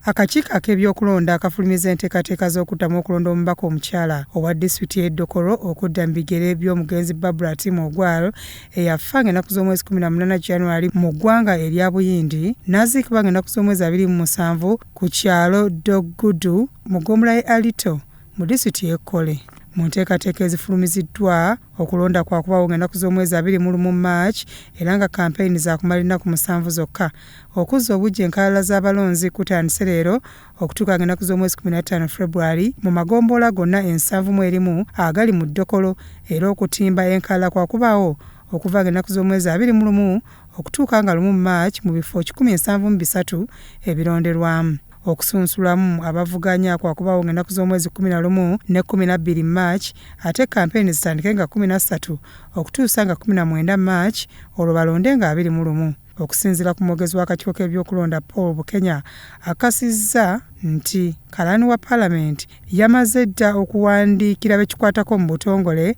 Akakiiko ak'ebyokulonda akafulumiza enteekateeka z'okuddamu okulonda omubaka omukyala owa disitulikiti y'e Dokolo okudda mu bigere by'omugenzi Barbara Ogwal eyafa ng'ennaku z'omwezi 18 January mu ggwanga erya Buyindi n'aziikibwa ng'ennaku z'omwezi 27 ku kyalo Doggudu mu ggombolola y'e Alito mu disitulikiti y'e Kole. Mu nteekateeka ezifulumiziddwa okulonda kwakubaawo ng'ennaku z'omwezi 21 March era nga kampeyini zaakumala ennaku 7 zokka. Okuzza obujja enkalala z'abalonzi kutandise leero okutuuka ng'ennaku z'omwezi 15 February mu magombolola gonna 71 agali mu Dokolo era okutimba enkalala kwakubaawo okuva ng'ennaku z'omwezi 21 okutuuka nga 1 March mu bifo 173 ebironderwamu. Okusunsulamu abavuganya kwakubaawo ng'ennaku z'omwezi 11 ne 12 March ate kampeyini zitandike nga 13 okutuusa nga 19 March olwo balonde nga 21. Okusinziira ku mwogezi w'akakiiko k'ebyokulonda Paul Bukenya akasizza nti Kalaani wa Paalamenti yamaze dda okuwandiikira bekikwatako mu butongole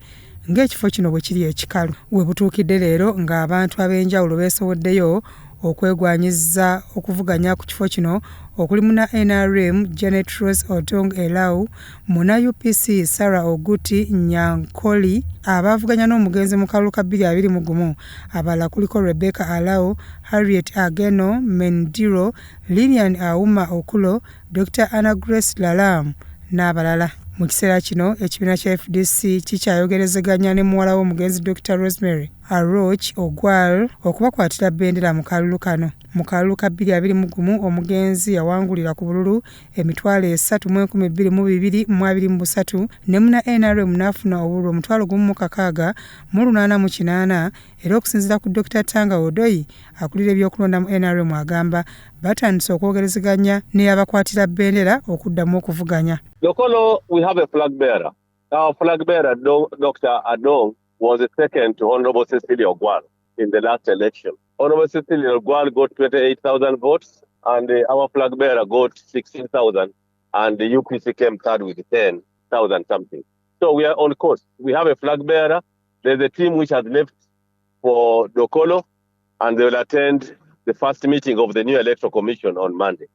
ng'ekifo kino bwe kiri ekikalu. We butuukidde leero ng'abantu ab'enjawulo beesoboddeyo okwegwanyiza okuvuganya ku kifo kino okuli muna NRM Janet Rose Odong Elau, muna UPC Sarah Oguti Nyankoli abavuganya n'omugenzi mu kalulu ka 2021, abalala kuliko Rebecca Alao, Harriet Ageno Mendiro, Lilian Auma Okulo, Dr. Anna Grace Lalam n'abalala. Mu kiseera kino ekibiina kya FDC kikyayogerezeganya ne muwala w'omugenzi Dr. Rosemary Aroch Ogwal okubakwatira bendera mu kalulu kano. Mu kalulu ka 2021 omugenzi yawangulira ku bululu emitwalo 3,22,223 ne muna NRM n'afuna obululu 1,688 era okusinziira ku Dr. Tanga Odoi akulira ebyokulonda mu NRM agamba batandise okwogerezeganya n'abakwatira bendera okuddamu okuvuganya. Dokolo, we have a flag bearer. Our flag bearer, Dr. Adong, was second to Honorable Cecilia Ogwal in the last election. Honorable Cecilia Ogwal got 28,000 votes, and our flag bearer got 16,000, and the UPC came third with 10,000 something. So we are on course. We have a flag bearer. There's a team which has left for Dokolo, and they will attend the first meeting of the new electoral commission on Monday.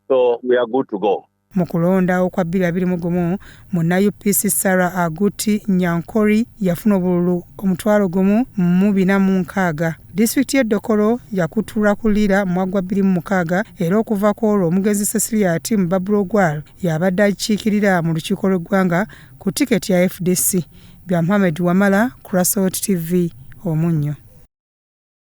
So we are good to go. Mu kulonda okwa 2021 muna UPC Sarah Aguti Nyankori yafuna obululu 1,406. Disitulikiti y'e Dokolo yakutulwa kulira mu mwaka 2006 era okuva ku olwo omugenzi Cecilia Tim Babulogwal yabadde akiikirira mu lukiiko lw'eggwanga ku tiketi ya FDC. Bya Mohamed Wamala, Crossroads TV, Omunnyo.